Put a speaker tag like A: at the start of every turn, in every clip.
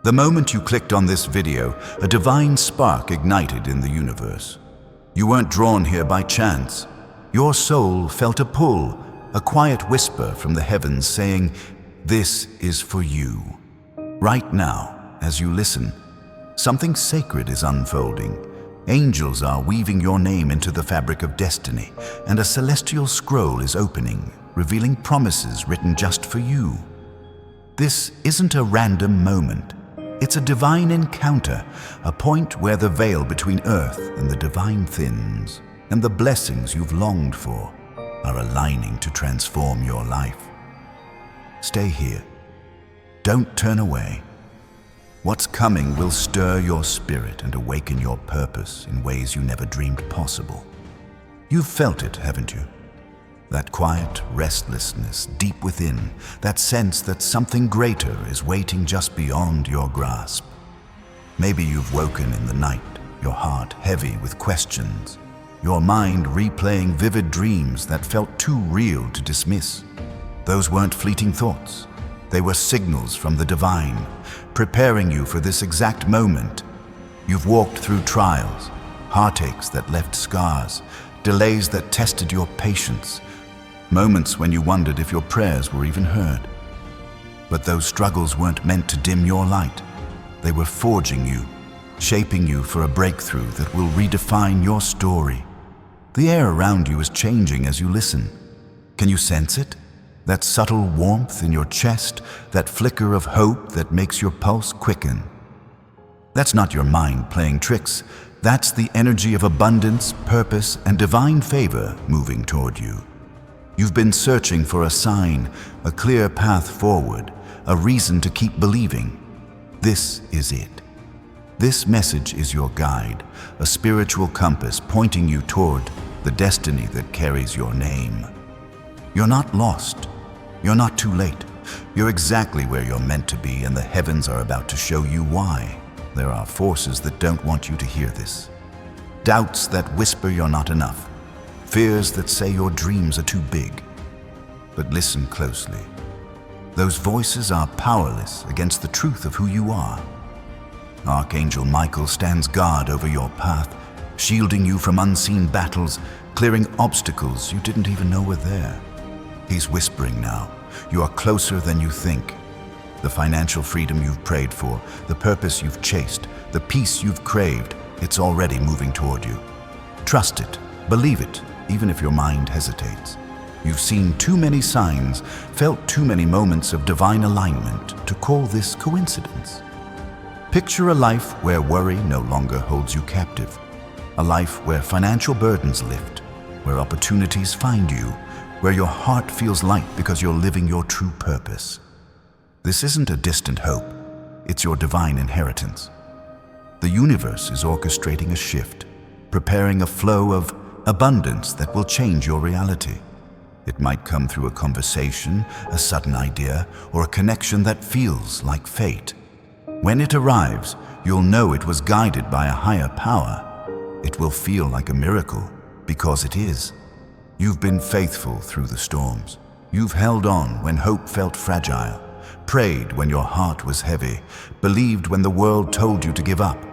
A: The moment you clicked on this video, a divine spark ignited in the universe. You weren't drawn here by chance. Your soul felt a pull, a quiet whisper from the heavens saying, "This is for you." Right now, as you listen, something sacred is unfolding. Angels are weaving your name into the fabric of destiny, and a celestial scroll is opening, revealing promises written just for you. This isn't a random moment. It's a divine encounter, a point where the veil between earth and the divine thins, and the blessings you've longed for are aligning to transform your life. Stay here. Don't turn away. What's coming will stir your spirit and awaken your purpose in ways you never dreamed possible. You've felt it, haven't you? That quiet restlessness deep within, that sense that something greater is waiting just beyond your grasp. Maybe you've woken in the night, your heart heavy with questions, your mind replaying vivid dreams that felt too real to dismiss. Those weren't fleeting thoughts. They were signals from the divine, preparing you for this exact moment. You've walked through trials, heartaches that left scars, delays that tested your patience, moments when you wondered if your prayers were even heard. But those struggles weren't meant to dim your light. They were forging you, shaping you for a breakthrough that will redefine your story. The air around you is changing as you listen. Can you sense it? That subtle warmth in your chest, that flicker of hope that makes your pulse quicken. That's not your mind playing tricks. That's the energy of abundance, purpose, and divine favor moving toward you. You've been searching for a sign, a clear path forward, a reason to keep believing. This is it. This message is your guide, a spiritual compass pointing you toward the destiny that carries your name. You're not lost. You're not too late. You're exactly where you're meant to be, and the heavens are about to show you why. There are forces that don't want you to hear this. Doubts that whisper you're not enough. Fears that say your dreams are too big. But listen closely. Those voices are powerless against the truth of who you are. Archangel Michael stands guard over your path, shielding you from unseen battles, clearing obstacles you didn't even know were there. He's whispering now, you are closer than you think. The financial freedom you've prayed for, the purpose you've chased, the peace you've craved, it's already moving toward you. Trust it, believe it, even if your mind hesitates. You've seen too many signs, felt too many moments of divine alignment to call this coincidence. Picture a life where worry no longer holds you captive. A life where financial burdens lift, where opportunities find you, where your heart feels light because you're living your true purpose. This isn't a distant hope, it's your divine inheritance. The universe is orchestrating a shift, preparing a flow of abundance that will change your reality. It might come through a conversation, a sudden idea, or a connection that feels like fate. When it arrives, you'll know it was guided by a higher power. It will feel like a miracle, because it is. You've been faithful through the storms. You've held on when hope felt fragile, prayed when your heart was heavy, believed when the world told you to give up.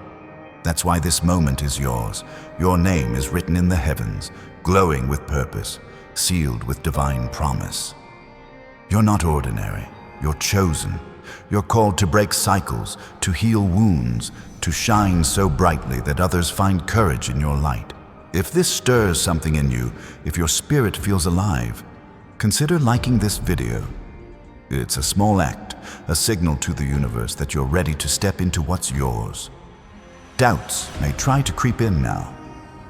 A: That's why this moment is yours. Your name is written in the heavens, glowing with purpose, sealed with divine promise. You're not ordinary. You're chosen. You're called to break cycles, to heal wounds, to shine so brightly that others find courage in your light. If this stirs something in you, if your spirit feels alive, consider liking this video. It's a small act, a signal to the universe that you're ready to step into what's yours. Doubts may try to creep in now.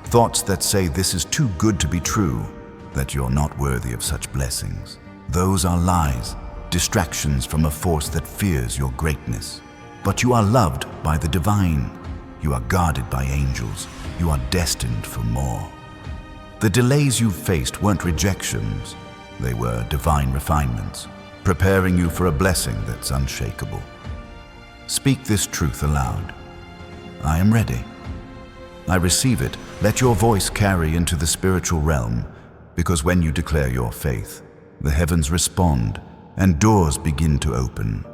A: Thoughts that say this is too good to be true, that you're not worthy of such blessings. Those are lies, distractions from a force that fears your greatness. But you are loved by the divine. You are guarded by angels. You are destined for more. The delays you've faced weren't rejections. They were divine refinements, preparing you for a blessing that's unshakable. Speak this truth aloud. I am ready. I receive it. Let your voice carry into the spiritual realm, because when you declare your faith, the heavens respond and doors begin to open.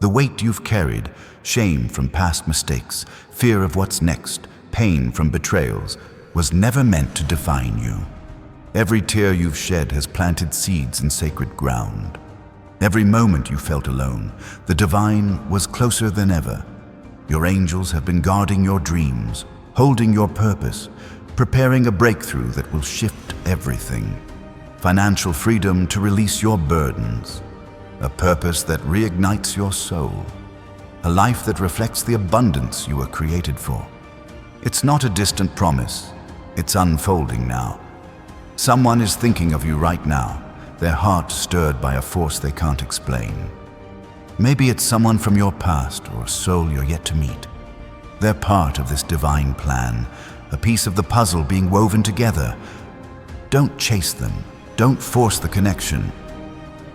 A: The weight you've carried, shame from past mistakes, fear of what's next, pain from betrayals, was never meant to define you. Every tear you've shed has planted seeds in sacred ground. Every moment you felt alone, the divine was closer than ever. Your angels have been guarding your dreams, holding your purpose, preparing a breakthrough that will shift everything. Financial freedom to release your burdens. A purpose that reignites your soul. A life that reflects the abundance you were created for. It's not a distant promise. It's unfolding now. Someone is thinking of you right now, their heart stirred by a force they can't explain. Maybe it's someone from your past or a soul you're yet to meet. They're part of this divine plan, a piece of the puzzle being woven together. Don't chase them. Don't force the connection.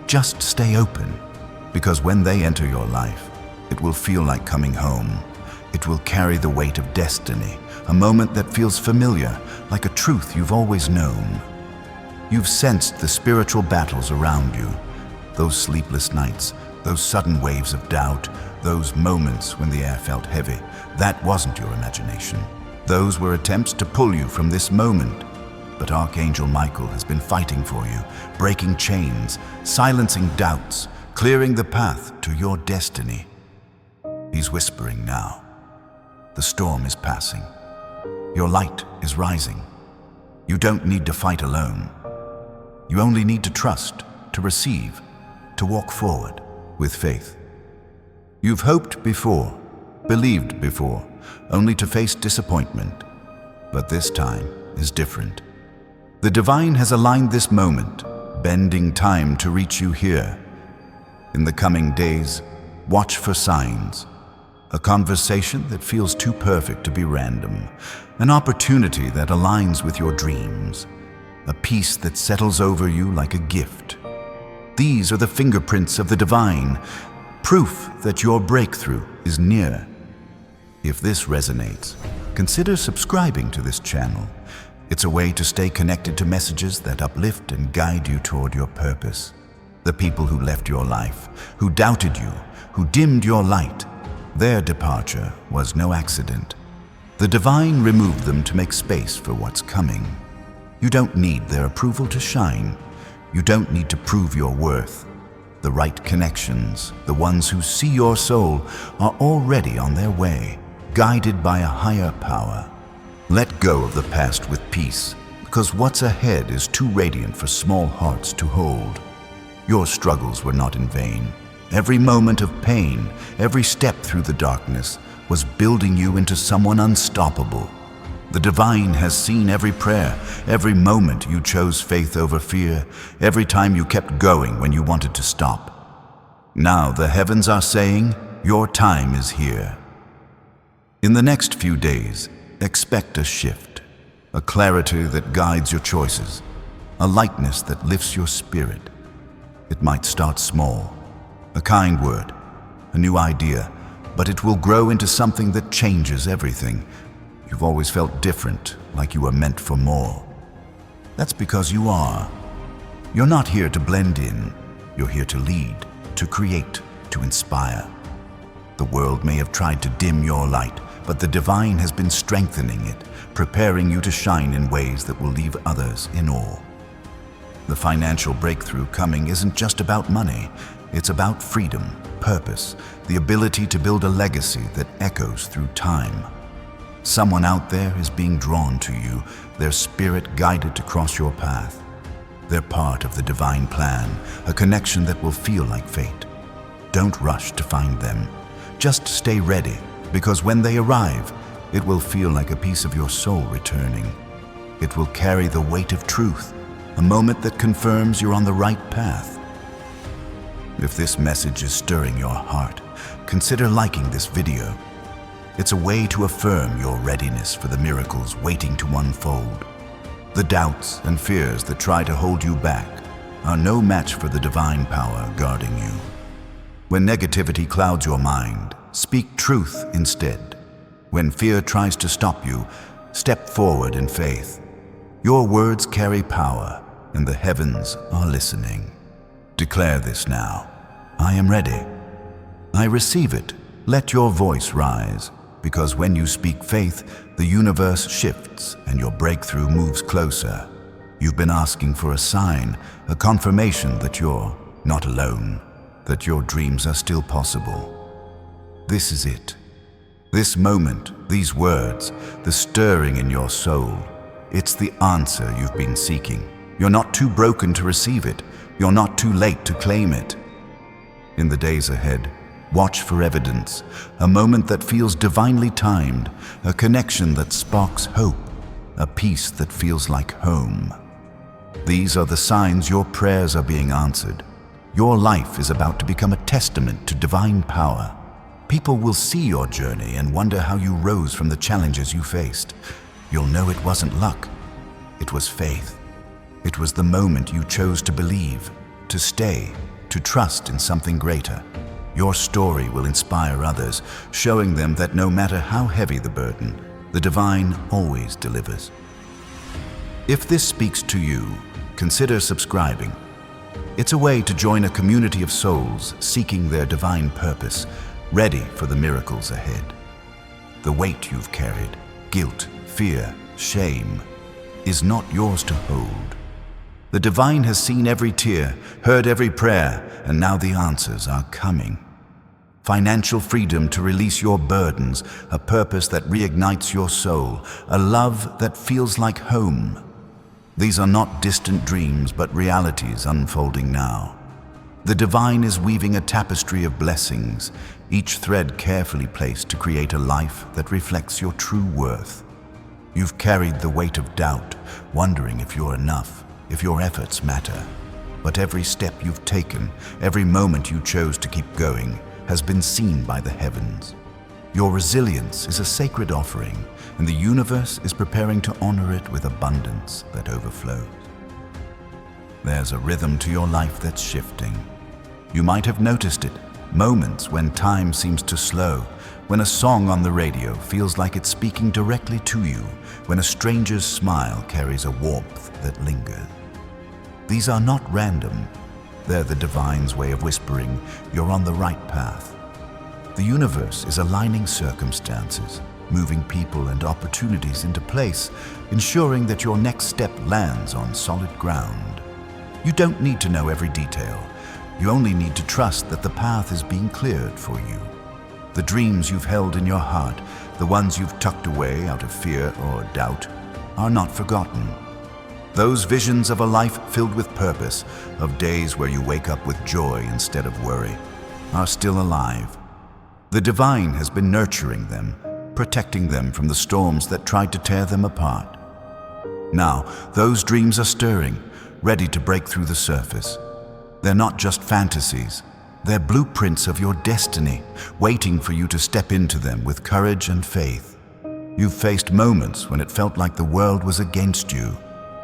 A: Just stay open, because when they enter your life, it will feel like coming home. It will carry the weight of destiny, a moment that feels familiar, like a truth you've always known. You've sensed the spiritual battles around you, those sleepless nights, those sudden waves of doubt, those moments when the air felt heavy. That wasn't your imagination. Those were attempts to pull you from this moment. But Archangel Michael has been fighting for you, breaking chains, silencing doubts, clearing the path to your destiny. He's whispering now. The storm is passing. Your light is rising. You don't need to fight alone. You only need to trust, to receive, to walk forward with faith. You've hoped before, believed before, only to face disappointment. But this time is different. The divine has aligned this moment, bending time to reach you here. In the coming days, watch for signs. A conversation that feels too perfect to be random. An opportunity that aligns with your dreams. A peace that settles over you like a gift. These are the fingerprints of the divine, proof that your breakthrough is near. If this resonates, consider subscribing to this channel. It's a way to stay connected to messages that uplift and guide you toward your purpose. The people who left your life, who doubted you, who dimmed your light, their departure was no accident. The divine removed them to make space for what's coming. You don't need their approval to shine. You don't need to prove your worth. The right connections, the ones who see your soul, are already on their way, guided by a higher power. Let go of the past with peace, because what's ahead is too radiant for small hearts to hold. Your struggles were not in vain. Every moment of pain, every step through the darkness, was building you into someone unstoppable. The divine has seen every prayer, every moment you chose faith over fear, every time you kept going when you wanted to stop. Now the heavens are saying, your time is here. In the next few days, expect a shift, a clarity that guides your choices, a lightness that lifts your spirit. It might start small, a kind word, a new idea, but it will grow into something that changes everything. You've always felt different, like you were meant for more. That's because you are. You're not here to blend in. You're here to lead, to create, to inspire. The world may have tried to dim your light, but the divine has been strengthening it, preparing you to shine in ways that will leave others in awe. The financial breakthrough coming isn't just about money. It's about freedom, purpose, the ability to build a legacy that echoes through time. Someone out there is being drawn to you, their spirit guided to cross your path. They're part of the divine plan, a connection that will feel like fate. Don't rush to find them. Just stay ready, because when they arrive, it will feel like a piece of your soul returning. It will carry the weight of truth, a moment that confirms you're on the right path. If this message is stirring your heart, consider liking this video. It's a way to affirm your readiness for the miracles waiting to unfold. The doubts and fears that try to hold you back are no match for the divine power guarding you. When negativity clouds your mind, speak truth instead. When fear tries to stop you, step forward in faith. Your words carry power, and the heavens are listening. Declare this now. I am ready. I receive it. Let your voice rise, because when you speak faith, the universe shifts and your breakthrough moves closer. You've been asking for a sign, a confirmation that you're not alone, that your dreams are still possible. This is it. This moment, these words, the stirring in your soul, it's the answer you've been seeking. You're not too broken to receive it. You're not too late to claim it. In the days ahead, watch for evidence, a moment that feels divinely timed, a connection that sparks hope, a peace that feels like home. These are the signs your prayers are being answered. Your life is about to become a testament to divine power. People will see your journey and wonder how you rose from the challenges you faced. You'll know it wasn't luck. It was faith. It was the moment you chose to believe, to stay, to trust in something greater. Your story will inspire others, showing them that no matter how heavy the burden, the divine always delivers. If this speaks to you, consider subscribing. It's a way to join a community of souls seeking their divine purpose, ready for the miracles ahead. The weight you've carried, guilt, fear, shame, is not yours to hold. The divine has seen every tear, heard every prayer, and now the answers are coming. Financial freedom to release your burdens, a purpose that reignites your soul, a love that feels like home. These are not distant dreams, but realities unfolding now. The divine is weaving a tapestry of blessings, each thread carefully placed to create a life that reflects your true worth. You've carried the weight of doubt, wondering if you're enough, if your efforts matter. But every step you've taken, every moment you chose to keep going, has been seen by the heavens. Your resilience is a sacred offering, and the universe is preparing to honor it with abundance that overflows. There's a rhythm to your life that's shifting. You might have noticed it, moments when time seems to slow, when a song on the radio feels like it's speaking directly to you, when a stranger's smile carries a warmth that lingers. These are not random. They're the divine's way of whispering, you're on the right path. The universe is aligning circumstances, moving people and opportunities into place, ensuring that your next step lands on solid ground. You don't need to know every detail. You only need to trust that the path is being cleared for you. The dreams you've held in your heart, the ones you've tucked away out of fear or doubt, are not forgotten. Those visions of a life filled with purpose, of days where you wake up with joy instead of worry, are still alive. The divine has been nurturing them, protecting them from the storms that tried to tear them apart. Now, those dreams are stirring, ready to break through the surface. They're not just fantasies. They're blueprints of your destiny, waiting for you to step into them with courage and faith. You've faced moments when it felt like the world was against you.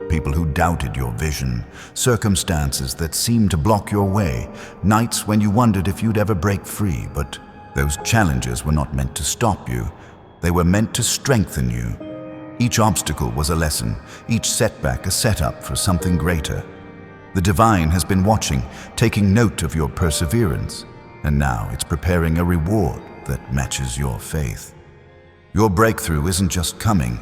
A: People who doubted your vision, circumstances that seemed to block your way, nights when you wondered if you'd ever break free, but those challenges were not meant to stop you. They were meant to strengthen you. Each obstacle was a lesson, each setback a setup for something greater. The divine has been watching, taking note of your perseverance, and now it's preparing a reward that matches your faith. Your breakthrough isn't just coming,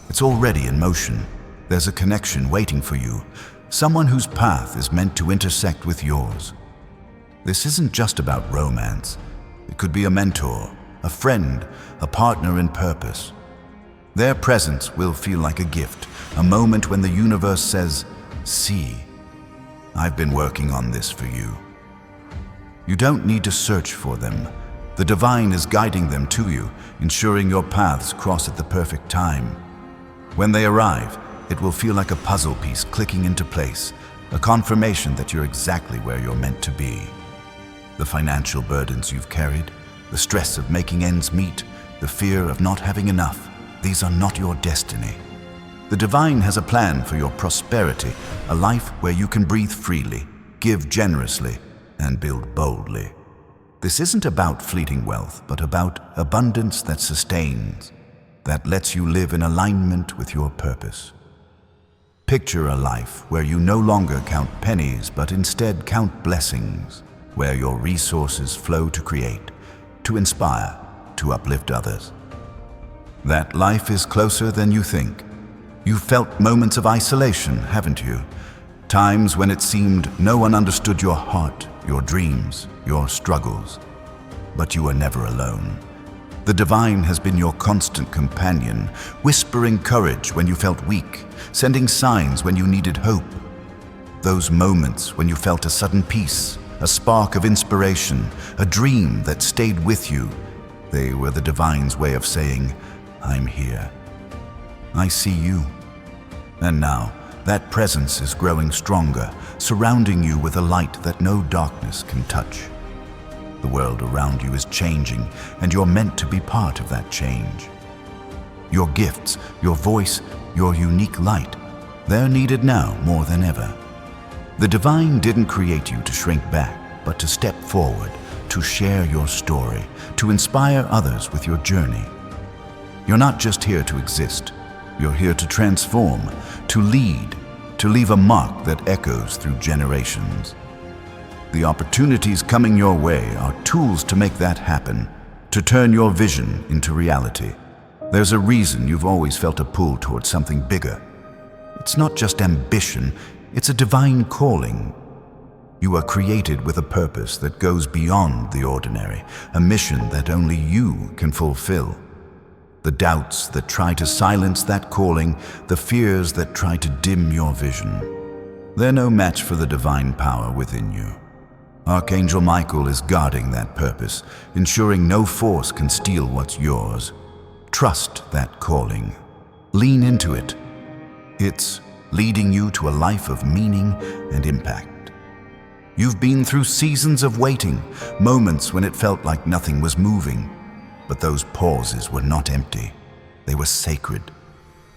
A: it's already in motion. There's a connection waiting for you, someone whose path is meant to intersect with yours. This isn't just about romance. It could be a mentor, a friend, a partner in purpose. Their presence will feel like a gift, a moment when the universe says, "See, I've been working on this for you." You don't need to search for them. The divine is guiding them to you, ensuring your paths cross at the perfect time. When they arrive, it will feel like a puzzle piece clicking into place, a confirmation that you're exactly where you're meant to be. The financial burdens you've carried, the stress of making ends meet, the fear of not having enough, these are not your destiny. The divine has a plan for your prosperity, a life where you can breathe freely, give generously, and build boldly. This isn't about fleeting wealth, but about abundance that sustains, that lets you live in alignment with your purpose. Picture a life where you no longer count pennies, but instead count blessings. where your resources flow to create, to inspire, to uplift others. That life is closer than you think. You've felt moments of isolation, haven't you? Times when it seemed no one understood your heart, your dreams, your struggles. But you are never alone. The divine has been your constant companion, whispering courage when you felt weak, sending signs when you needed hope. Those moments when you felt a sudden peace, a spark of inspiration, a dream that stayed with you, they were the divine's way of saying, I'm here. I see you. And now, that presence is growing stronger, surrounding you with a light that no darkness can touch. The world around you is changing, and you're meant to be part of that change. Your gifts, your voice, your unique light, they're needed now more than ever. The divine didn't create you to shrink back, but to step forward, to share your story, to inspire others with your journey. You're not just here to exist. You're here to transform, to lead, to leave a mark that echoes through generations. The opportunities coming your way are tools to make that happen, to turn your vision into reality. There's a reason you've always felt a pull towards something bigger. It's not just ambition, it's a divine calling. You are created with a purpose that goes beyond the ordinary, a mission that only you can fulfill. The doubts that try to silence that calling, the fears that try to dim your vision, they're no match for the divine power within you. Archangel Michael is guarding that purpose, ensuring no force can steal what's yours. Trust that calling. Lean into it. It's leading you to a life of meaning and impact. You've been through seasons of waiting, moments when it felt like nothing was moving. But those pauses were not empty. They were sacred.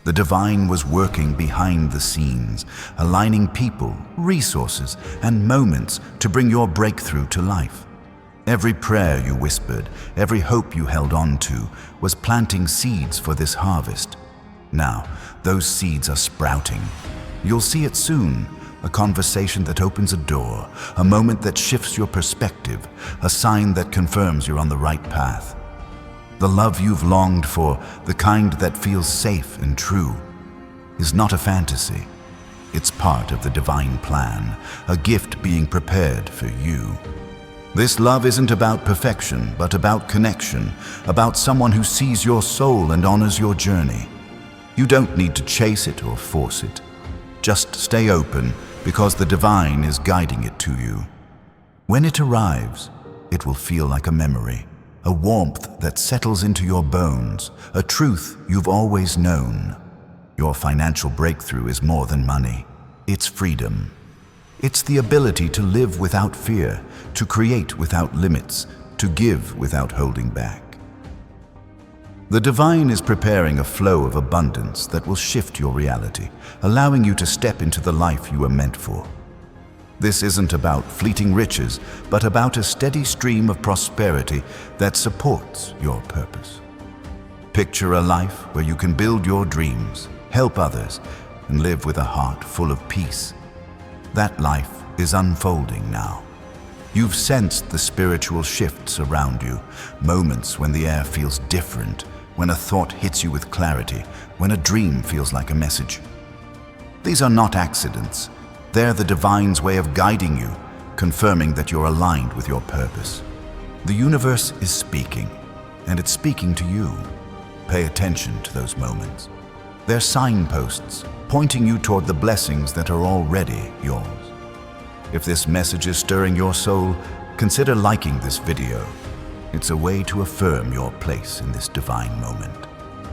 A: The divine was working behind the scenes, aligning people, resources, and moments to bring your breakthrough to life. Every prayer you whispered, every hope you held on to, was planting seeds for this harvest. Now, those seeds are sprouting. You'll see it soon, a conversation that opens a door, a moment that shifts your perspective, a sign that confirms you're on the right path. The love you've longed for, the kind that feels safe and true, is not a fantasy. It's part of the divine plan, a gift being prepared for you. This love isn't about perfection, but about connection, about someone who sees your soul and honors your journey. You don't need to chase it or force it. Just stay open, because the divine is guiding it to you. When it arrives, it will feel like a memory. A warmth that settles into your bones, a truth you've always known. Your financial breakthrough is more than money. It's freedom. It's the ability to live without fear, to create without limits, to give without holding back. The divine is preparing a flow of abundance that will shift your reality, allowing you to step into the life you were meant for. This isn't about fleeting riches, but about a steady stream of prosperity that supports your purpose. Picture a life where you can build your dreams, help others, and live with a heart full of peace. That life is unfolding now. You've sensed the spiritual shifts around you, moments when the air feels different, when a thought hits you with clarity, when a dream feels like a message. These are not accidents. They're the divine's way of guiding you, confirming that you're aligned with your purpose. The universe is speaking, and it's speaking to you. Pay attention to those moments. They're signposts, pointing you toward the blessings that are already yours. If this message is stirring your soul, consider liking this video. It's a way to affirm your place in this divine moment.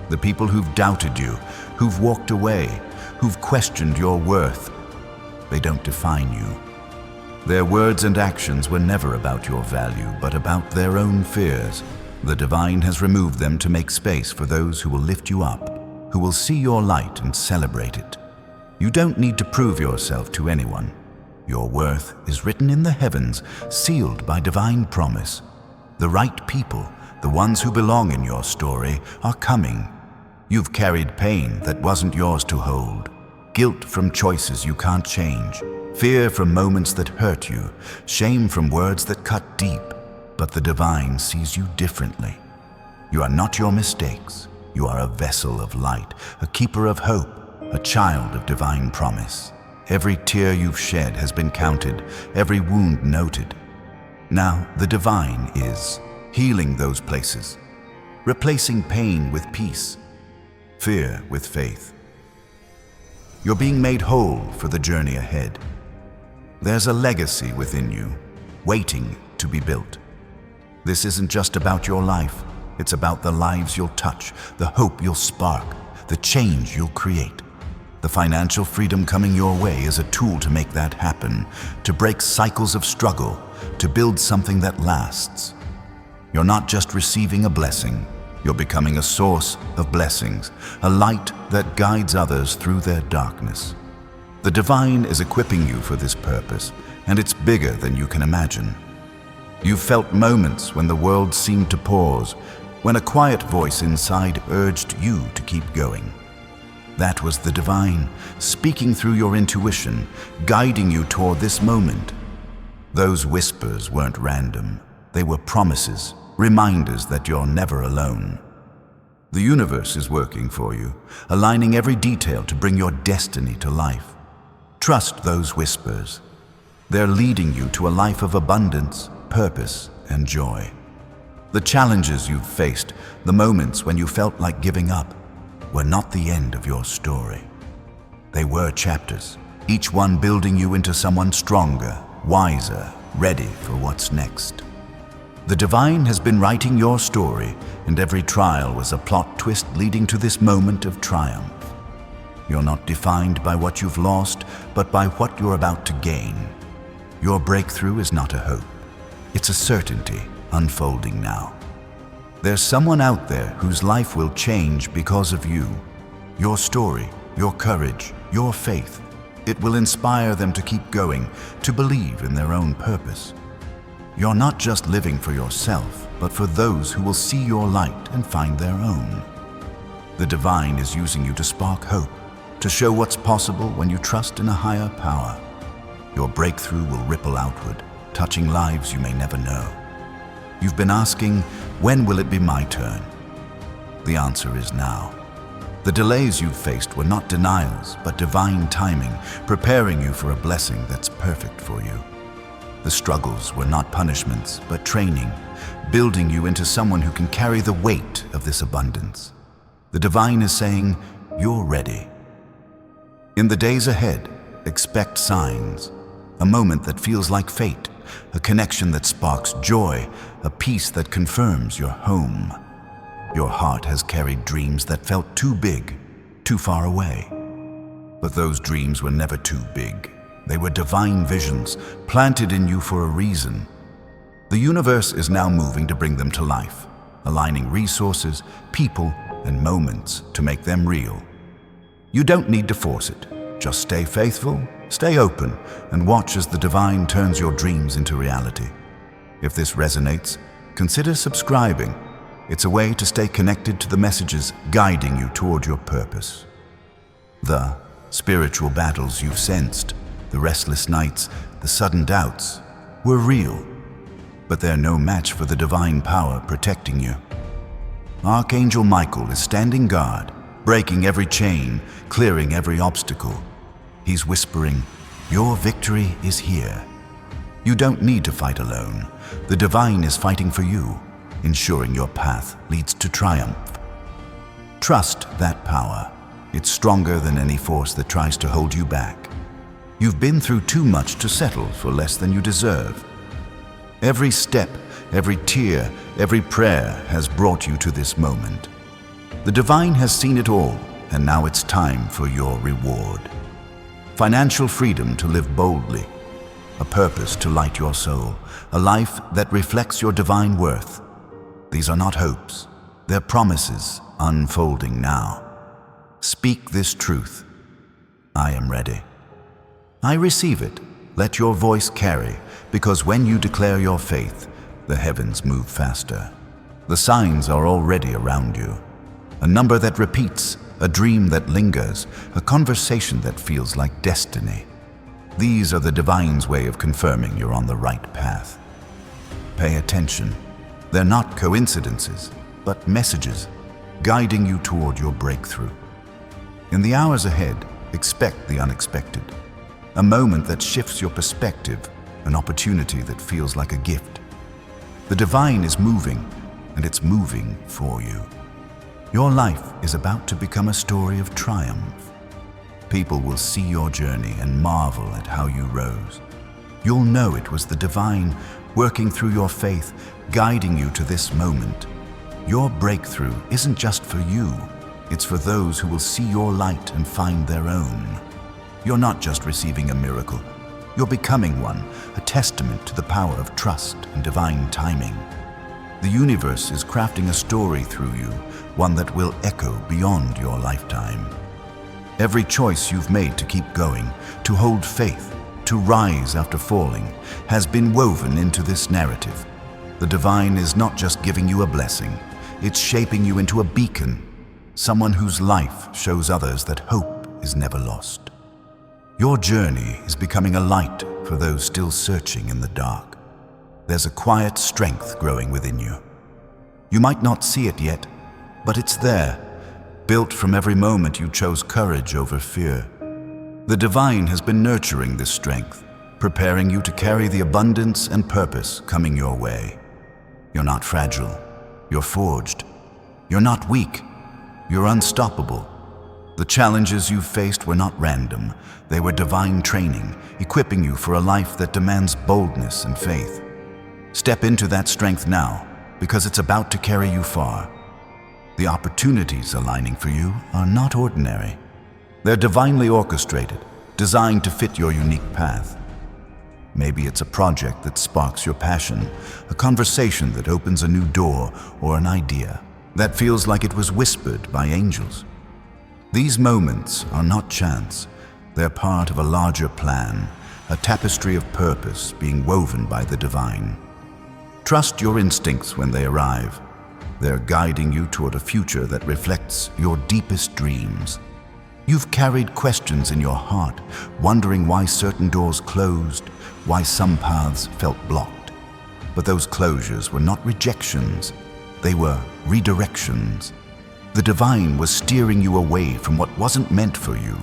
A: The people who've doubted you, who've walked away, who've questioned your worth, they don't define you. Their words and actions were never about your value, but about their own fears. The divine has removed them to make space for those who will lift you up, who will see your light and celebrate it. You don't need to prove yourself to anyone. Your worth is written in the heavens, sealed by divine promise. The right people, the ones who belong in your story, are coming. You've carried pain that wasn't yours to hold. Guilt from choices you can't change, fear from moments that hurt you, shame from words that cut deep. But the divine sees you differently. You are not your mistakes. You are a vessel of light, a keeper of hope, a child of divine promise. Every tear you've shed has been counted, every wound noted. Now the divine is healing those places, replacing pain with peace, fear with faith. You're being made whole for the journey ahead. There's a legacy within you, waiting to be built. This isn't just about your life. It's about the lives you'll touch, the hope you'll spark, the change you'll create. The financial freedom coming your way is a tool to make that happen, to break cycles of struggle, to build something that lasts. You're not just receiving a blessing, you're becoming a source of blessings, a light that guides others through their darkness. The divine is equipping you for this purpose, and it's bigger than you can imagine. You've felt moments when the world seemed to pause, when a quiet voice inside urged you to keep going. That was the divine, speaking through your intuition, guiding you toward this moment. Those whispers weren't random. They were promises, reminders that you're never alone. The universe is working for you, aligning every detail to bring your destiny to life. Trust those whispers. They're leading you to a life of abundance, purpose, and joy. The challenges you've faced, the moments when you felt like giving up, were not the end of your story. They were chapters, each one building you into someone stronger, wiser, ready for what's next. The divine has been writing your story, and every trial was a plot twist leading to this moment of triumph. You're not defined by what you've lost, but by what you're about to gain. Your breakthrough is not a hope. It's a certainty unfolding now. There's someone out there whose life will change because of you. Your story, your courage, your faith. It will inspire them to keep going, to believe in their own purpose. You're not just living for yourself, but for those who will see your light and find their own. The divine is using you to spark hope, to show what's possible when you trust in a higher power. Your breakthrough will ripple outward, touching lives you may never know. You've been asking, when will it be my turn? The answer is now. The delays you've faced were not denials, but divine timing, preparing you for a blessing that's perfect for you. The struggles were not punishments, but training, building you into someone who can carry the weight of this abundance. The divine is saying, you're ready. In the days ahead, expect signs, a moment that feels like fate, a connection that sparks joy, a peace that confirms your home. Your heart has carried dreams that felt too big, too far away. But those dreams were never too big. They were divine visions, planted in you for a reason. The universe is now moving to bring them to life, aligning resources, people, and moments to make them real. You don't need to force it. Just stay faithful, stay open, and watch as the divine turns your dreams into reality. If this resonates, consider subscribing. It's a way to stay connected to the messages guiding you toward your purpose. The spiritual battles you've sensed, the restless nights, the sudden doubts, were real, but they're no match for the divine power protecting you. Archangel Michael is standing guard, breaking every chain, clearing every obstacle. He's whispering, your victory is here. You don't need to fight alone. The divine is fighting for you, ensuring your path leads to triumph. Trust that power. It's stronger than any force that tries to hold you back. You've been through too much to settle for less than you deserve. Every step, every tear, every prayer has brought you to this moment. The divine has seen it all, and now it's time for your reward. Financial freedom to live boldly, a purpose to light your soul, a life that reflects your divine worth. These are not hopes, they're promises unfolding now. Speak this truth. I am ready. I receive it. Let your voice carry, because when you declare your faith, the heavens move faster. The signs are already around you. A number that repeats, a dream that lingers, a conversation that feels like destiny. These are the divine's way of confirming you're on the right path. Pay attention. They're not coincidences, but messages guiding you toward your breakthrough. In the hours ahead, expect the unexpected. A moment that shifts your perspective, an opportunity that feels like a gift. The divine is moving, and it's moving for you. Your life is about to become a story of triumph. People will see your journey and marvel at how you rose. You'll know it was the divine working through your faith, guiding you to this moment. Your breakthrough isn't just for you, it's for those who will see your light and find their own. You're not just receiving a miracle, you're becoming one, a testament to the power of trust and divine timing. The universe is crafting a story through you, one that will echo beyond your lifetime. Every choice you've made to keep going, to hold faith, to rise after falling, has been woven into this narrative. The divine is not just giving you a blessing, it's shaping you into a beacon, someone whose life shows others that hope is never lost. Your journey is becoming a light for those still searching in the dark. There's a quiet strength growing within you. You might not see it yet, but it's there, built from every moment you chose courage over fear. The divine has been nurturing this strength, preparing you to carry the abundance and purpose coming your way. You're not fragile, you're forged. You're not weak, you're unstoppable. The challenges you've faced were not random, they were divine training, equipping you for a life that demands boldness and faith. Step into that strength now, because it's about to carry you far. The opportunities aligning for you are not ordinary. They're divinely orchestrated, designed to fit your unique path. Maybe it's a project that sparks your passion, a conversation that opens a new door, or an idea that feels like it was whispered by angels. These moments are not chance. They're part of a larger plan, a tapestry of purpose being woven by the divine. Trust your instincts when they arrive. They're guiding you toward a future that reflects your deepest dreams. You've carried questions in your heart, wondering why certain doors closed, why some paths felt blocked. But those closures were not rejections, they were redirections. The divine was steering you away from what wasn't meant for you,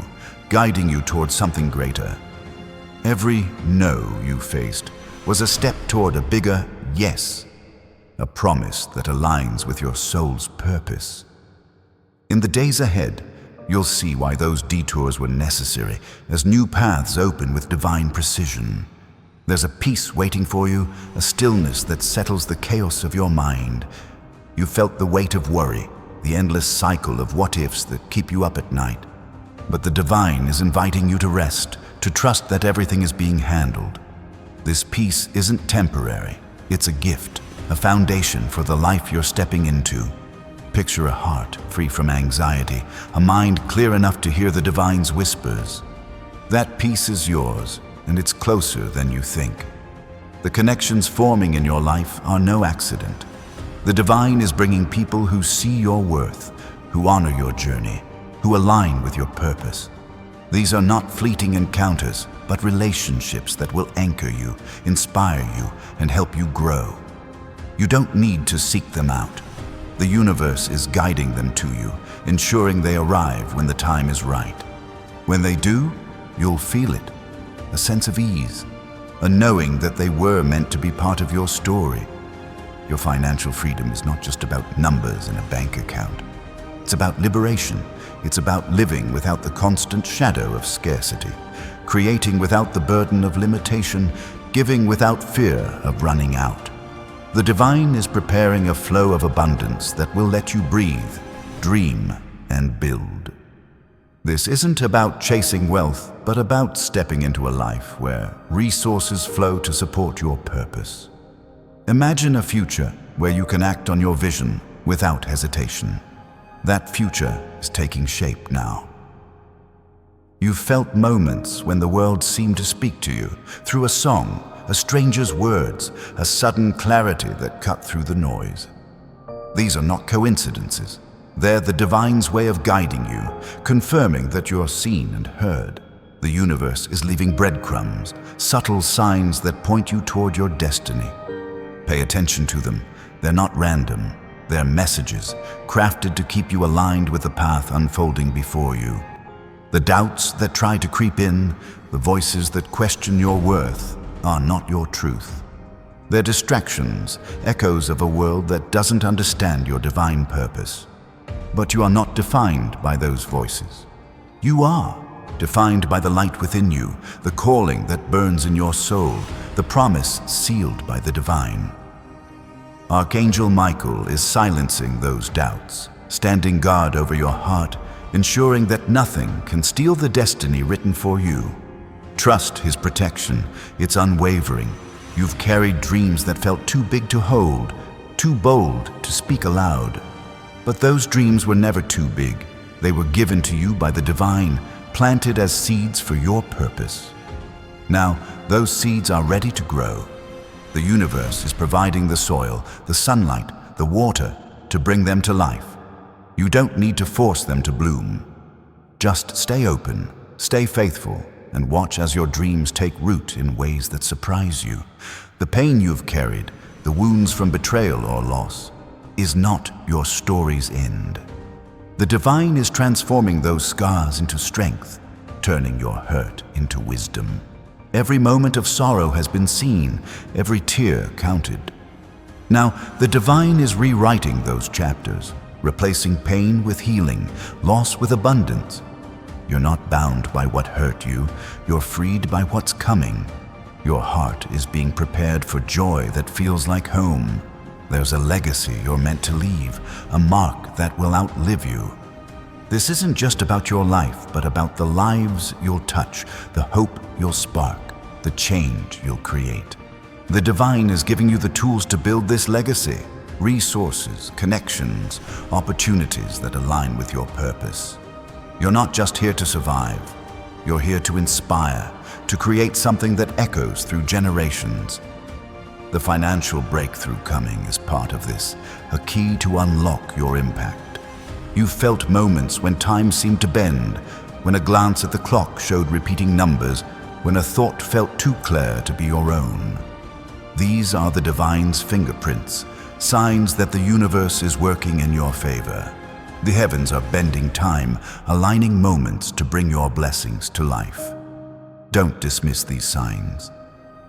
A: guiding you towards something greater. Every no you faced was a step toward a bigger yes, a promise that aligns with your soul's purpose. In the days ahead, you'll see why those detours were necessary as new paths open with divine precision. There's a peace waiting for you, a stillness that settles the chaos of your mind. You felt the weight of worry, the endless cycle of what-ifs that keep you up at night. But the divine is inviting you to rest, to trust that everything is being handled. This peace isn't temporary, it's a gift, a foundation for the life you're stepping into. Picture a heart free from anxiety, a mind clear enough to hear the divine's whispers. That peace is yours, and it's closer than you think. The connections forming in your life are no accident. The divine is bringing people who see your worth, who honor your journey, who align with your purpose. These are not fleeting encounters, but relationships that will anchor you, inspire you, and help you grow. You don't need to seek them out. The universe is guiding them to you, ensuring they arrive when the time is right. When they do, you'll feel it, a sense of ease, a knowing that they were meant to be part of your story. Your financial freedom is not just about numbers in a bank account. It's about liberation. It's about living without the constant shadow of scarcity, creating without the burden of limitation, giving without fear of running out. The divine is preparing a flow of abundance that will let you breathe, dream, and build. This isn't about chasing wealth, but about stepping into a life where resources flow to support your purpose. Imagine a future where you can act on your vision without hesitation. That future is taking shape now. You've felt moments when the world seemed to speak to you through a song, a stranger's words, a sudden clarity that cut through the noise. These are not coincidences. They're the divine's way of guiding you, confirming that you're seen and heard. The universe is leaving breadcrumbs, subtle signs that point you toward your destiny. Pay attention to them. They're not random. They're messages, crafted to keep you aligned with the path unfolding before you. The doubts that try to creep in, the voices that question your worth, are not your truth. They're distractions, echoes of a world that doesn't understand your divine purpose. But you are not defined by those voices. You are defined by the light within you, the calling that burns in your soul, the promise sealed by the divine. Archangel Michael is silencing those doubts, standing guard over your heart, ensuring that nothing can steal the destiny written for you. Trust his protection. It's unwavering. You've carried dreams that felt too big to hold, too bold to speak aloud. But those dreams were never too big. They were given to you by the divine, planted as seeds for your purpose. Now, those seeds are ready to grow. The universe is providing the soil, the sunlight, the water to bring them to life. You don't need to force them to bloom. Just stay open, stay faithful, and watch as your dreams take root in ways that surprise you. The pain you've carried, the wounds from betrayal or loss, is not your story's end. The divine is transforming those scars into strength, turning your hurt into wisdom. Every moment of sorrow has been seen, every tear counted. Now, the divine is rewriting those chapters, replacing pain with healing, loss with abundance. You're not bound by what hurt you, you're freed by what's coming. Your heart is being prepared for joy that feels like home. There's a legacy you're meant to leave, a mark that will outlive you. This isn't just about your life, but about the lives you'll touch, the hope you'll spark, the change you'll create. The divine is giving you the tools to build this legacy, resources, connections, opportunities that align with your purpose. You're not just here to survive. You're here to inspire, to create something that echoes through generations. The financial breakthrough coming is part of this, a key to unlock your impact. You've felt moments when time seemed to bend, when a glance at the clock showed repeating numbers, when a thought felt too clear to be your own. These are the divine's fingerprints, signs that the universe is working in your favor. The heavens are bending time, aligning moments to bring your blessings to life. Don't dismiss these signs.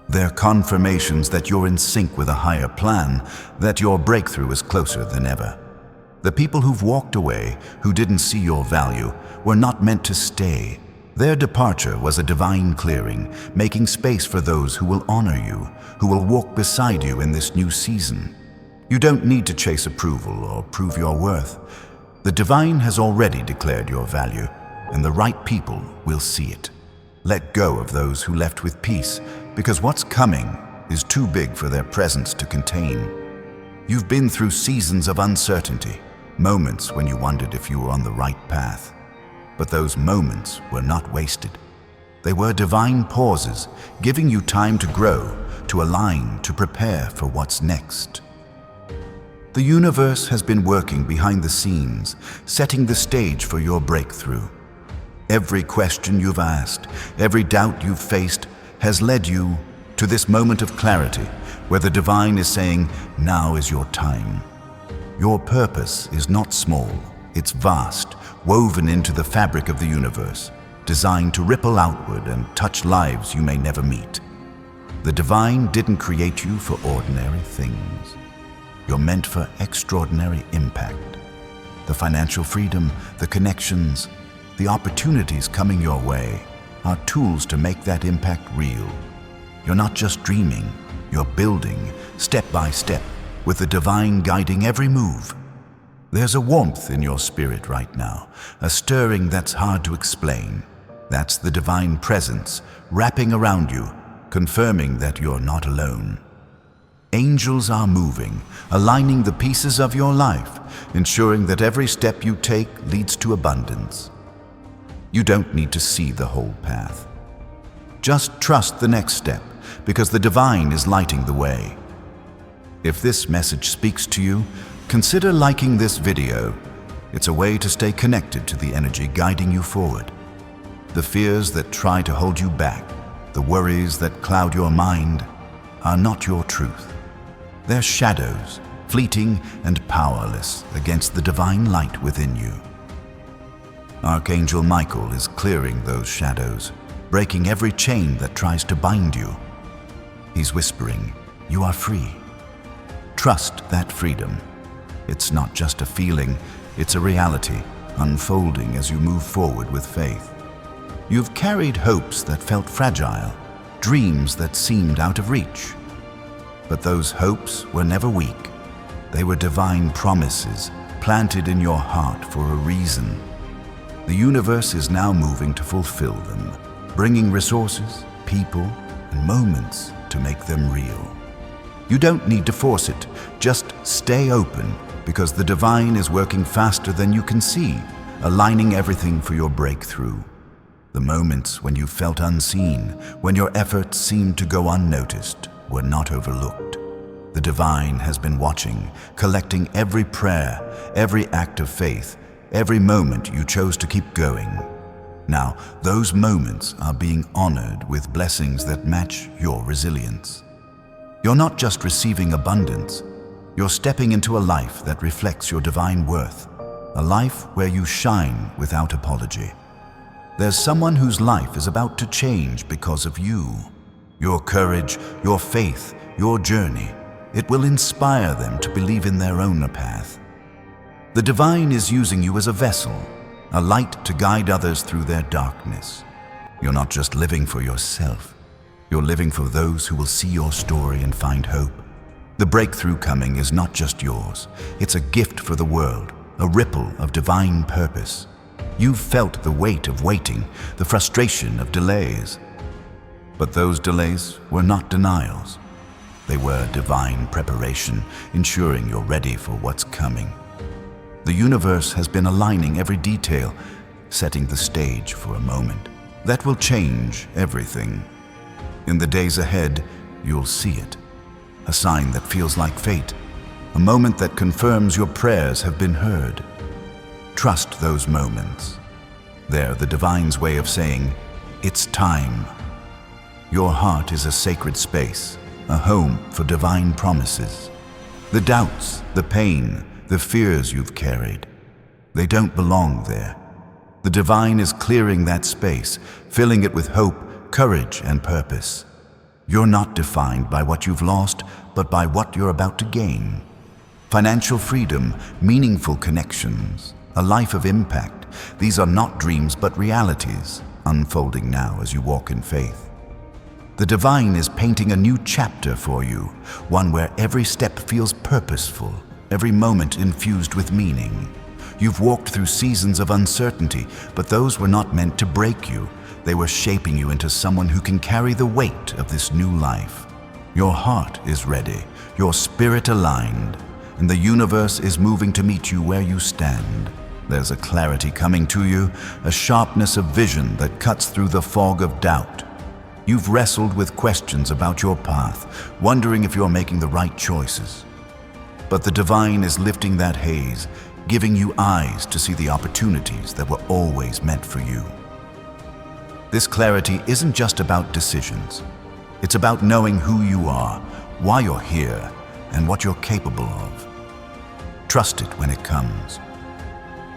A: They're confirmations that you're in sync with a higher plan, that your breakthrough is closer than ever. The people who've walked away, who didn't see your value, were not meant to stay. Their departure was a divine clearing, making space for those who will honor you, who will walk beside you in this new season. You don't need to chase approval or prove your worth. The divine has already declared your value, and the right people will see it. Let go of those who left with peace, because what's coming is too big for their presence to contain. You've been through seasons of uncertainty, moments when you wondered if you were on the right path. But those moments were not wasted. They were divine pauses, giving you time to grow, to align, to prepare for what's next. The universe has been working behind the scenes, setting the stage for your breakthrough. Every question you've asked, every doubt you've faced, has led you to this moment of clarity, where the divine is saying, now is your time. Your purpose is not small, it's vast, woven into the fabric of the universe, designed to ripple outward and touch lives you may never meet. The divine didn't create you for ordinary things. You're meant for extraordinary impact. The financial freedom, the connections, the opportunities coming your way are tools to make that impact real. You're not just dreaming, you're building, step by step, with the divine guiding every move. There's a warmth in your spirit right now, a stirring that's hard to explain. That's the divine presence wrapping around you, confirming that you're not alone. Angels are moving, aligning the pieces of your life, ensuring that every step you take leads to abundance. You don't need to see the whole path. Just trust the next step, because the divine is lighting the way. If this message speaks to you, consider liking this video. It's a way to stay connected to the energy guiding you forward. The fears that try to hold you back, the worries that cloud your mind, are not your truth. They're shadows, fleeting and powerless against the divine light within you. Archangel Michael is clearing those shadows, breaking every chain that tries to bind you. He's whispering, "You are free." Trust that freedom. It's not just a feeling, it's a reality, unfolding as you move forward with faith. You've carried hopes that felt fragile, dreams that seemed out of reach. But those hopes were never weak. They were divine promises planted in your heart for a reason. The universe is now moving to fulfill them, bringing resources, people, and moments to make them real. You don't need to force it, just stay open, because the divine is working faster than you can see, aligning everything for your breakthrough. The moments when you felt unseen, when your efforts seemed to go unnoticed, were not overlooked. The divine has been watching, collecting every prayer, every act of faith, every moment you chose to keep going. Now, those moments are being honored with blessings that match your resilience. You're not just receiving abundance, you're stepping into a life that reflects your divine worth, a life where you shine without apology. There's someone whose life is about to change because of you. Your courage, your faith, your journey, it will inspire them to believe in their own path. The divine is using you as a vessel, a light to guide others through their darkness. You're not just living for yourself. You're living for those who will see your story and find hope. The breakthrough coming is not just yours. It's a gift for the world, a ripple of divine purpose. You've felt the weight of waiting, the frustration of delays. But those delays were not denials. They were divine preparation, ensuring you're ready for what's coming. The universe has been aligning every detail, setting the stage for a moment that will change everything. In the days ahead, you'll see it. A sign that feels like fate, a moment that confirms your prayers have been heard. Trust those moments. They're the divine's way of saying, "It's time." Your heart is a sacred space, a home for divine promises. The doubts, the pain, the fears you've carried, they don't belong there. The divine is clearing that space, filling it with hope, courage, and purpose. You're not defined by what you've lost, but by what you're about to gain. Financial freedom, meaningful connections, a life of impact. These are not dreams, but realities, unfolding now as you walk in faith. The divine is painting a new chapter for you, one where every step feels purposeful, every moment infused with meaning. You've walked through seasons of uncertainty, but those were not meant to break you. They were shaping you into someone who can carry the weight of this new life. Your heart is ready, your spirit aligned, and the universe is moving to meet you where you stand. There's a clarity coming to you, a sharpness of vision that cuts through the fog of doubt. You've wrestled with questions about your path, wondering if you're making the right choices. But the divine is lifting that haze, giving you eyes to see the opportunities that were always meant for you. This clarity isn't just about decisions. It's about knowing who you are, why you're here, and what you're capable of. Trust it when it comes.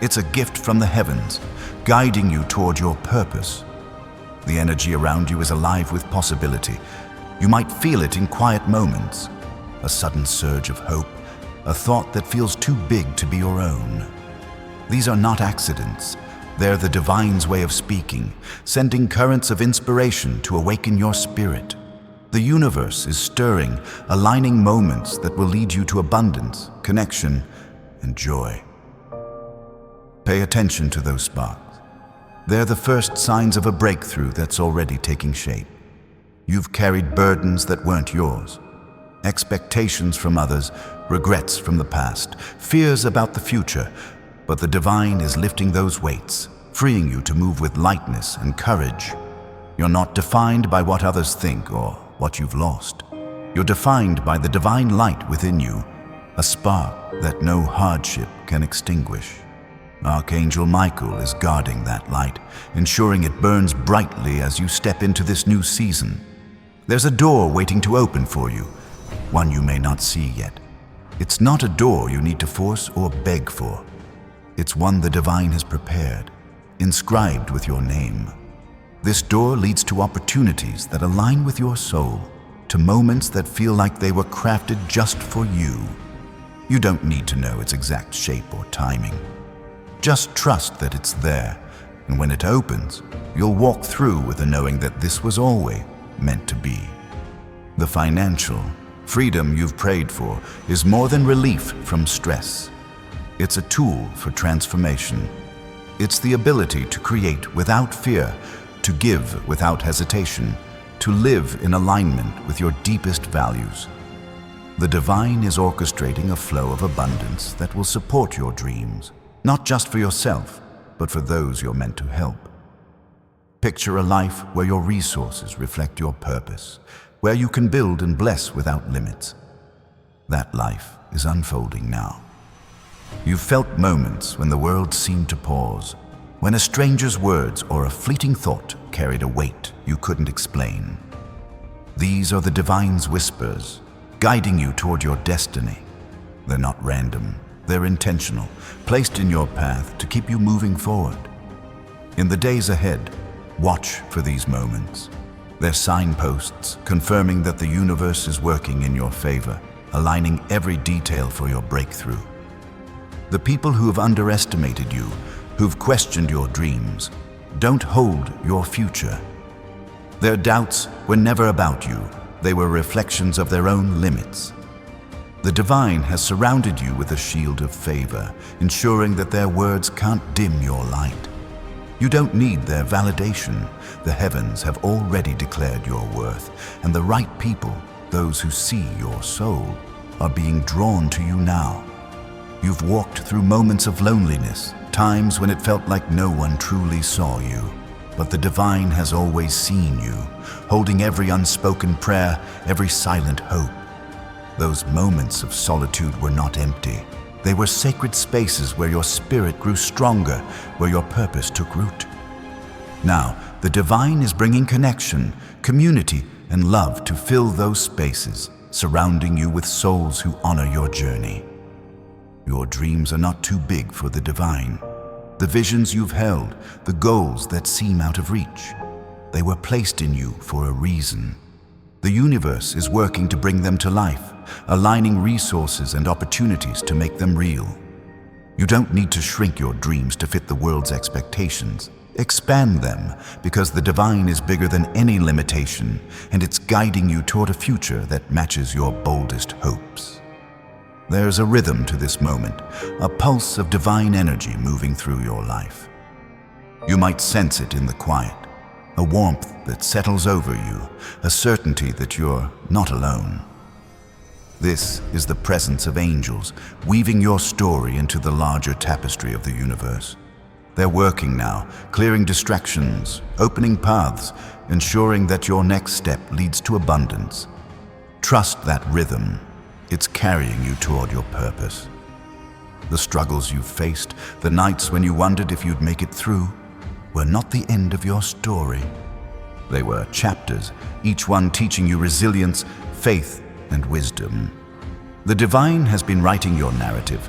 A: It's a gift from the heavens, guiding you toward your purpose. The energy around you is alive with possibility. You might feel it in quiet moments, a sudden surge of hope, a thought that feels too big to be your own. These are not accidents. They're the divine's way of speaking, sending currents of inspiration to awaken your spirit. The universe is stirring, aligning moments that will lead you to abundance, connection, and joy. Pay attention to those sparks. They're the first signs of a breakthrough that's already taking shape. You've carried burdens that weren't yours, expectations from others, regrets from the past, fears about the future, but the divine is lifting those weights, freeing you to move with lightness and courage. You're not defined by what others think or what you've lost. You're defined by the divine light within you, a spark that no hardship can extinguish. Archangel Michael is guarding that light, ensuring it burns brightly as you step into this new season. There's a door waiting to open for you, one you may not see yet. It's not a door you need to force or beg for. It's one the divine has prepared, inscribed with your name. This door leads to opportunities that align with your soul, to moments that feel like they were crafted just for you. You don't need to know its exact shape or timing. Just trust that it's there, and when it opens, you'll walk through with the knowing that this was always meant to be. The financial freedom you've prayed for is more than relief from stress. It's a tool for transformation. It's the ability to create without fear, to give without hesitation, to live in alignment with your deepest values. The divine is orchestrating a flow of abundance that will support your dreams, not just for yourself, but for those you're meant to help. Picture a life where your resources reflect your purpose, where you can build and bless without limits. That life is unfolding now. You've felt moments when the world seemed to pause, when a stranger's words or a fleeting thought carried a weight you couldn't explain. These are the divine's whispers, guiding you toward your destiny. They're not random, they're intentional, placed in your path to keep you moving forward. In the days ahead, watch for these moments. They're signposts confirming that the universe is working in your favor, aligning every detail for your breakthrough. The people who have underestimated you, who've questioned your dreams, don't hold your future. Their doubts were never about you. They were reflections of their own limits. The divine has surrounded you with a shield of favor, ensuring that their words can't dim your light. You don't need their validation. The heavens have already declared your worth, and the right people, those who see your soul, are being drawn to you now. You've walked through moments of loneliness, times when it felt like no one truly saw you. But the divine has always seen you, holding every unspoken prayer, every silent hope. Those moments of solitude were not empty. They were sacred spaces where your spirit grew stronger, where your purpose took root. Now, the divine is bringing connection, community, and love to fill those spaces, surrounding you with souls who honor your journey. Your dreams are not too big for the divine. The visions you've held, the goals that seem out of reach, they were placed in you for a reason. The universe is working to bring them to life, aligning resources and opportunities to make them real. You don't need to shrink your dreams to fit the world's expectations. Expand them, because the divine is bigger than any limitation, and it's guiding you toward a future that matches your boldest hopes. There's a rhythm to this moment, a pulse of divine energy moving through your life. You might sense it in the quiet, a warmth that settles over you, a certainty that you're not alone. This is the presence of angels, weaving your story into the larger tapestry of the universe. They're working now, clearing distractions, opening paths, ensuring that your next step leads to abundance. Trust that rhythm. It's carrying you toward your purpose. The struggles you've faced, the nights when you wondered if you'd make it through, were not the end of your story. They were chapters, each one teaching you resilience, faith, and wisdom. The divine has been writing your narrative,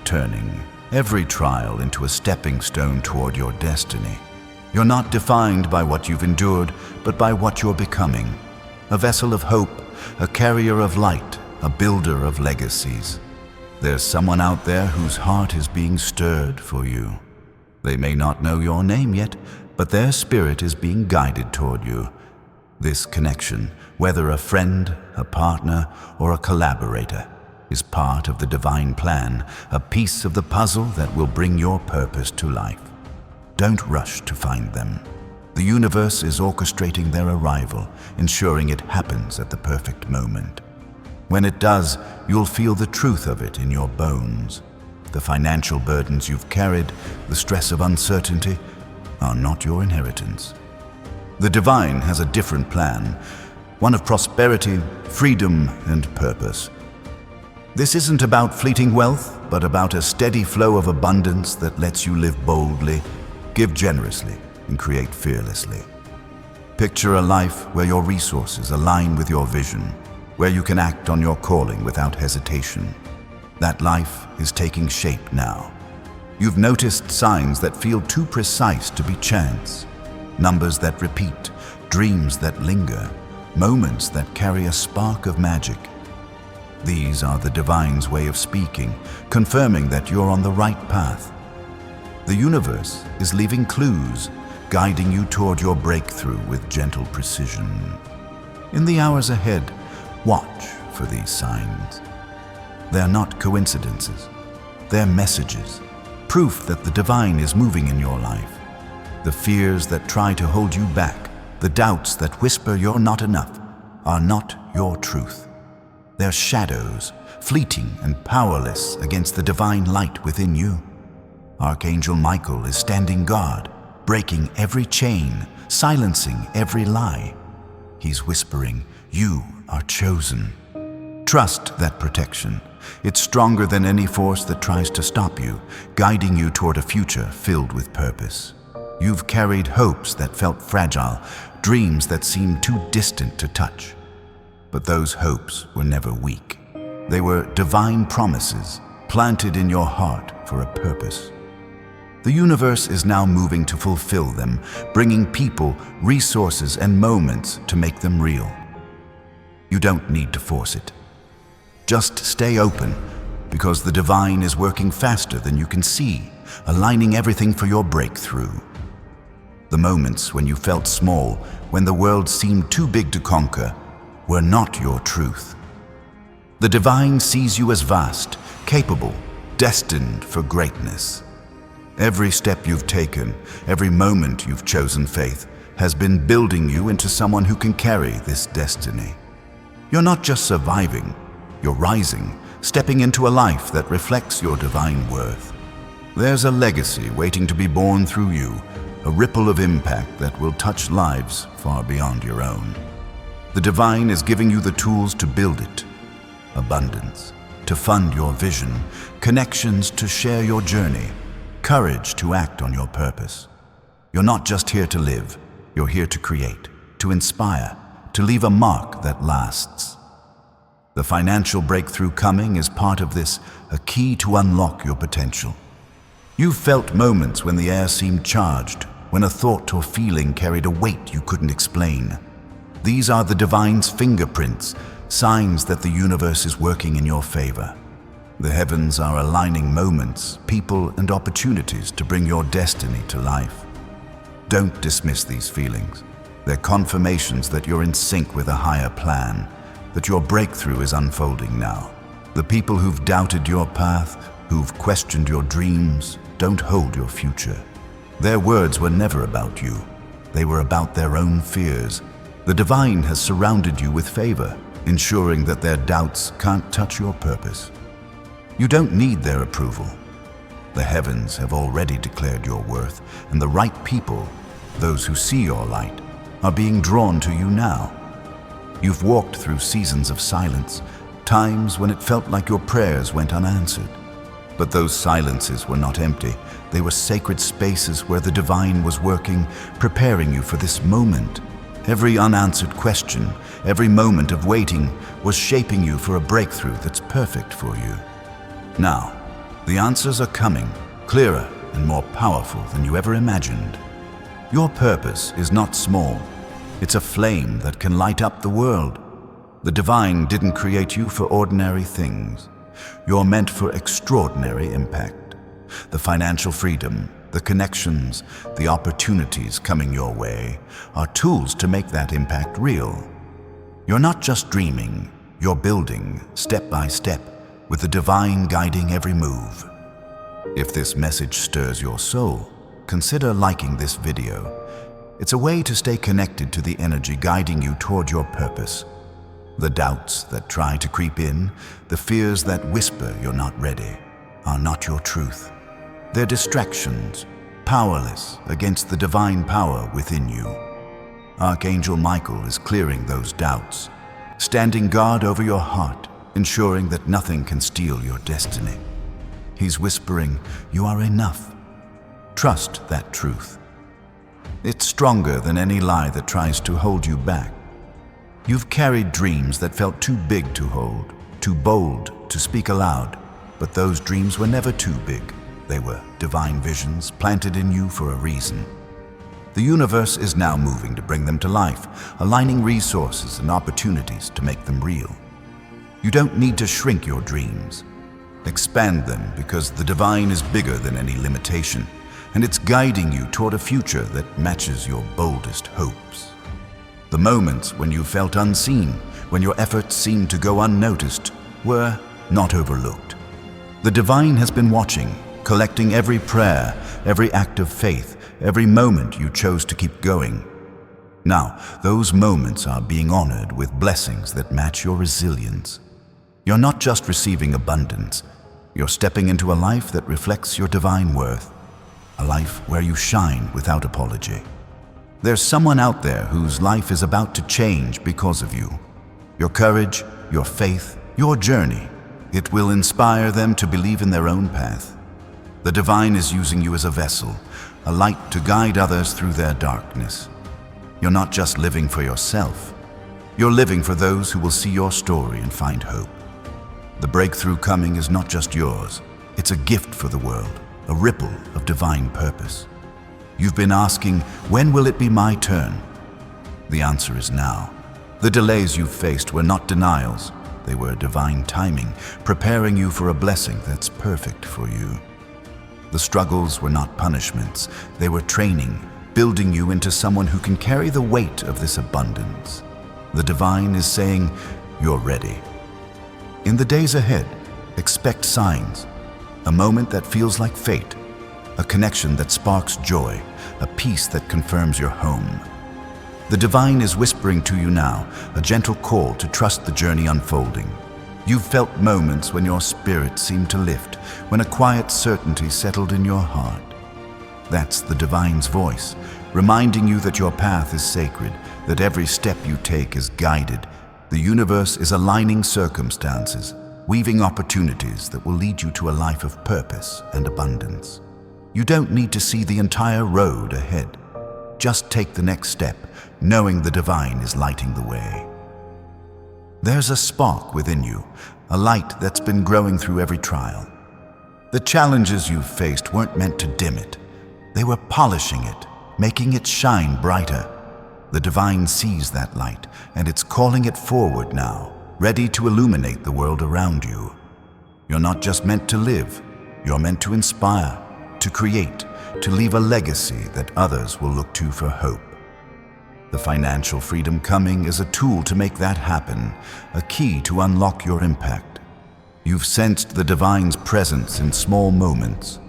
A: turning every trial into a stepping stone toward your destiny. You're not defined by what you've endured, but by what you're becoming. A vessel of hope, a carrier of light, a builder of legacies. There's someone out there whose heart is being stirred for you. They may not know your name yet, but their spirit is being guided toward you. This connection, whether a friend, a partner, or a collaborator, is part of the divine plan, a piece of the puzzle that will bring your purpose to life. Don't rush to find them. The universe is orchestrating their arrival, ensuring it happens at the perfect moment. When it does, you'll feel the truth of it in your bones. The financial burdens you've carried, the stress of uncertainty, are not your inheritance. The divine has a different plan, one of prosperity, freedom, and purpose. This isn't about fleeting wealth, but about a steady flow of abundance that lets you live boldly, give generously, and create fearlessly. Picture a life where your resources align with your vision, where you can act on your calling without hesitation. That life is taking shape now. You've noticed signs that feel too precise to be chance, numbers that repeat, dreams that linger, moments that carry a spark of magic. These are the divine's way of speaking, confirming that you're on the right path. The universe is leaving clues, guiding you toward your breakthrough with gentle precision. In the hours ahead, watch for these signs. They're not coincidences. They're messages, proof that the divine is moving in your life. The fears that try to hold you back, the doubts that whisper you're not enough, are not your truth. They're shadows, fleeting and powerless against the divine light within you. Archangel Michael is standing guard, breaking every chain, silencing every lie. He's whispering, "You are chosen." Trust that protection. It's stronger than any force that tries to stop you, guiding you toward a future filled with purpose. You've carried hopes that felt fragile, dreams that seemed too distant to touch. But those hopes were never weak. They were divine promises planted in your heart for a purpose. The universe is now moving to fulfill them, bringing people, resources, and moments to make them real. You don't need to force it. Just stay open, because the divine is working faster than you can see, aligning everything for your breakthrough. The moments when you felt small, when the world seemed too big to conquer, were not your truth. The divine sees you as vast, capable, destined for greatness. Every step you've taken, every moment you've chosen faith, has been building you into someone who can carry this destiny. You're not just surviving, you're rising, stepping into a life that reflects your divine worth. There's a legacy waiting to be born through you, a ripple of impact that will touch lives far beyond your own. The divine is giving you the tools to build it. Abundance, to fund your vision, connections to share your journey, courage to act on your purpose. You're not just here to live, you're here to create, to inspire, to leave a mark that lasts. The financial breakthrough coming is part of this, a key to unlock your potential. You've felt moments when the air seemed charged, when a thought or feeling carried a weight you couldn't explain. These are the divine's fingerprints, signs that the universe is working in your favor. The heavens are aligning moments, people, and opportunities to bring your destiny to life. Don't dismiss these feelings. They're confirmations that you're in sync with a higher plan, that your breakthrough is unfolding now. The people who've doubted your path, who've questioned your dreams, don't hold your future. Their words were never about you. They were about their own fears. The divine has surrounded you with favor, ensuring that their doubts can't touch your purpose. You don't need their approval. The heavens have already declared your worth, and the right people, those who see your light, are being drawn to you now. You've walked through seasons of silence, times when it felt like your prayers went unanswered. But those silences were not empty. They were sacred spaces where the divine was working, preparing you for this moment. Every unanswered question, every moment of waiting was shaping you for a breakthrough that's perfect for you. Now, the answers are coming, clearer and more powerful than you ever imagined. Your purpose is not small. It's a flame that can light up the world. The divine didn't create you for ordinary things. You're meant for extraordinary impact. The financial freedom, the connections, the opportunities coming your way are tools to make that impact real. You're not just dreaming, you're building, step by step, with the divine guiding every move. If this message stirs your soul, consider liking this video. It's a way to stay connected to the energy guiding you toward your purpose. The doubts that try to creep in, the fears that whisper you're not ready, are not your truth. They're distractions, powerless against the divine power within you. Archangel Michael is clearing those doubts, standing guard over your heart, ensuring that nothing can steal your destiny. He's whispering, "You are enough." Trust that truth. It's stronger than any lie that tries to hold you back. You've carried dreams that felt too big to hold, too bold to speak aloud, but those dreams were never too big. They were divine visions planted in you for a reason. The universe is now moving to bring them to life, aligning resources and opportunities to make them real. You don't need to shrink your dreams. Expand them, because the divine is bigger than any limitation, and it's guiding you toward a future that matches your boldest hopes. The moments when you felt unseen, when your efforts seemed to go unnoticed, were not overlooked. The divine has been watching, collecting every prayer, every act of faith, every moment you chose to keep going. Now, those moments are being honored with blessings that match your resilience. You're not just receiving abundance, you're stepping into a life that reflects your divine worth, a life where you shine without apology. There's someone out there whose life is about to change because of you. Your courage, your faith, your journey, it will inspire them to believe in their own path. The divine is using you as a vessel, a light to guide others through their darkness. You're not just living for yourself, you're living for those who will see your story and find hope. The breakthrough coming is not just yours, it's a gift for the world, a ripple of divine purpose. You've been asking, when will it be my turn? The answer is now. The delays you've faced were not denials, they were divine timing, preparing you for a blessing that's perfect for you. The struggles were not punishments, they were training, building you into someone who can carry the weight of this abundance. The divine is saying, you're ready. In the days ahead, expect signs, a moment that feels like fate, a connection that sparks joy, a peace that confirms your home. The divine is whispering to you now, a gentle call to trust the journey unfolding. You've felt moments when your spirit seemed to lift, when a quiet certainty settled in your heart. That's the divine's voice, reminding you that your path is sacred, that every step you take is guided. The universe is aligning circumstances, weaving opportunities that will lead you to a life of purpose and abundance. You don't need to see the entire road ahead. Just take the next step, knowing the divine is lighting the way. There's a spark within you, a light that's been growing through every trial. The challenges you've faced weren't meant to dim it. They were polishing it, making it shine brighter. The divine sees that light, and it's calling it forward now, ready to illuminate the world around you. You're not just meant to live, you're meant to inspire, to create, to leave a legacy that others will look to for hope. The financial freedom coming is a tool to make that happen, a key to unlock your impact. You've sensed the divine's presence in small moments,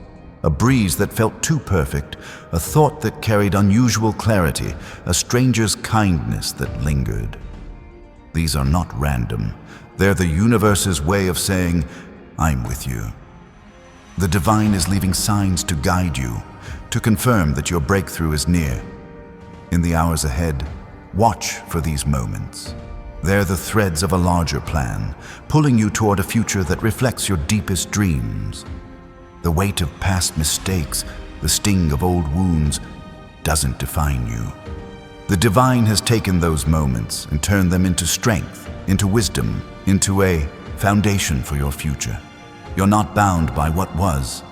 A: a breeze that felt too perfect, a thought that carried unusual clarity, a stranger's kindness that lingered. These are not random. They're the universe's way of saying, I'm with you. The divine is leaving signs to guide you, to confirm that your breakthrough is near. In the hours ahead, watch for these moments. They're the threads of a larger plan, pulling you toward a future that reflects your deepest dreams. The weight of past mistakes, the sting of old wounds, doesn't define you. The divine has taken those moments and turned them into strength, into wisdom, into a foundation for your future. You're not bound by what was.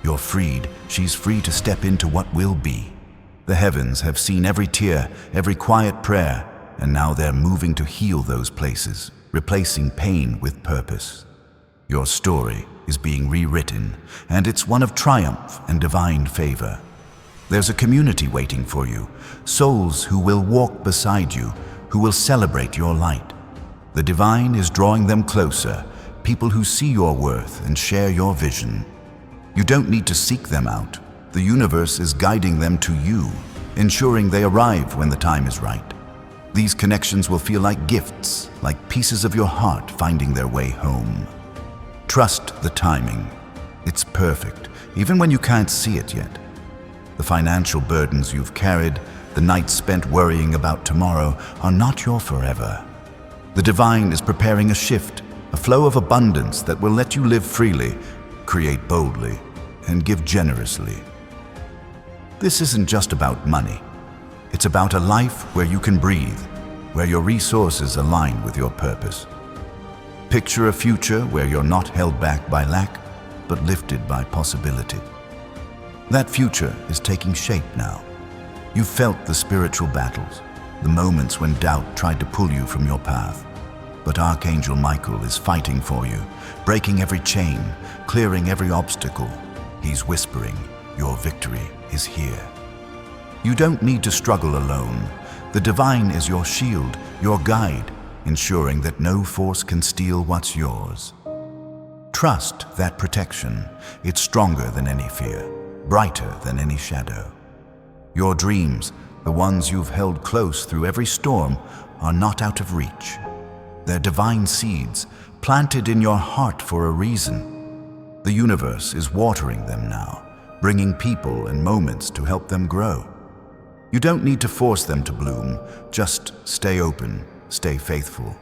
A: You're freed. She's free to step into what will be. The heavens have seen every tear, every quiet prayer, and now they're moving to heal those places, replacing pain with purpose. Your story is being rewritten, and it's one of triumph and divine favor. There's a community waiting for you, souls who will walk beside you, who will celebrate your light. The divine is drawing them closer, people who see your worth and share your vision. You don't need to seek them out. The universe is guiding them to you, ensuring they arrive when the time is right. These connections will feel like gifts, like pieces of your heart finding their way home. Trust the timing. It's perfect, even when you can't see it yet. The financial burdens you've carried, the nights spent worrying about tomorrow, are not your forever. The divine is preparing a shift, a flow of abundance that will let you live freely, create boldly, and give generously. This isn't just about money. It's about a life where you can breathe, where your resources align with your purpose. Picture a future where you're not held back by lack, but lifted by possibility. That future is taking shape now. You've felt the spiritual battles, the moments when doubt tried to pull you from your path. But Archangel Michael is fighting for you, breaking every chain, clearing every obstacle. He's whispering, your victory is here. You don't need to struggle alone. The divine is your shield, your guide, ensuring that no force can steal what's yours. Trust that protection. It's stronger than any fear, brighter than any shadow. Your dreams, the ones you've held close through every storm, are not out of reach. They're divine seeds, planted in your heart for a reason. The universe is watering them now, bringing people and moments to help them grow. You don't need to force them to bloom, just stay open, stay faithful.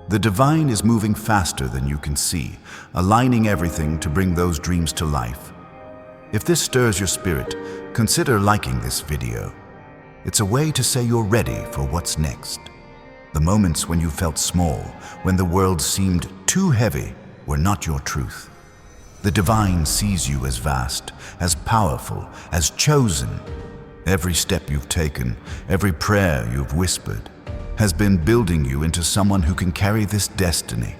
A: The divine is moving faster than you can see, aligning everything to bring those dreams to life. If this stirs your spirit, consider liking this video. It's a way to say you're ready for what's next. The moments when you felt small, when the world seemed too heavy, were not your truth. The divine sees you as vast, as powerful, as chosen. Every step you've taken, every prayer you've whispered, has been building you into someone who can carry this destiny.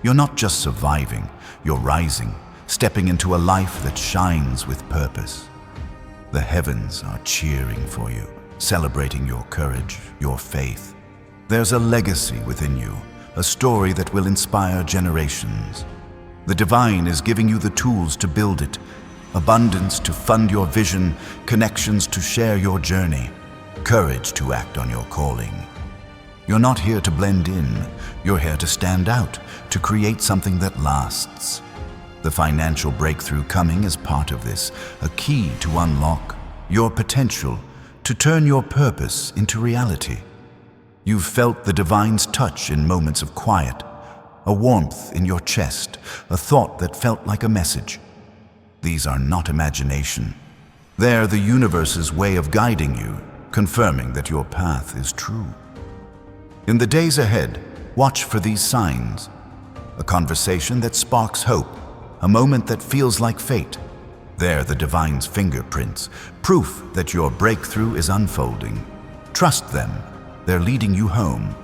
A: You're not just surviving, you're rising, stepping into a life that shines with purpose. The heavens are cheering for you, celebrating your courage, your faith. There's a legacy within you, a story that will inspire generations. The divine is giving you the tools to build it, abundance to fund your vision, connections to share your journey, courage to act on your calling. You're not here to blend in, you're here to stand out, to create something that lasts. The financial breakthrough coming is part of this, a key to unlock your potential, to turn your purpose into reality. You've felt the divine's touch in moments of quiet, a warmth in your chest, a thought that felt like a message. These are not imagination. They're the universe's way of guiding you, confirming that your path is true. In the days ahead, watch for these signs. A conversation that sparks hope, a moment that feels like fate. They're the divine's fingerprints, proof that your breakthrough is unfolding. Trust them. They're leading you home.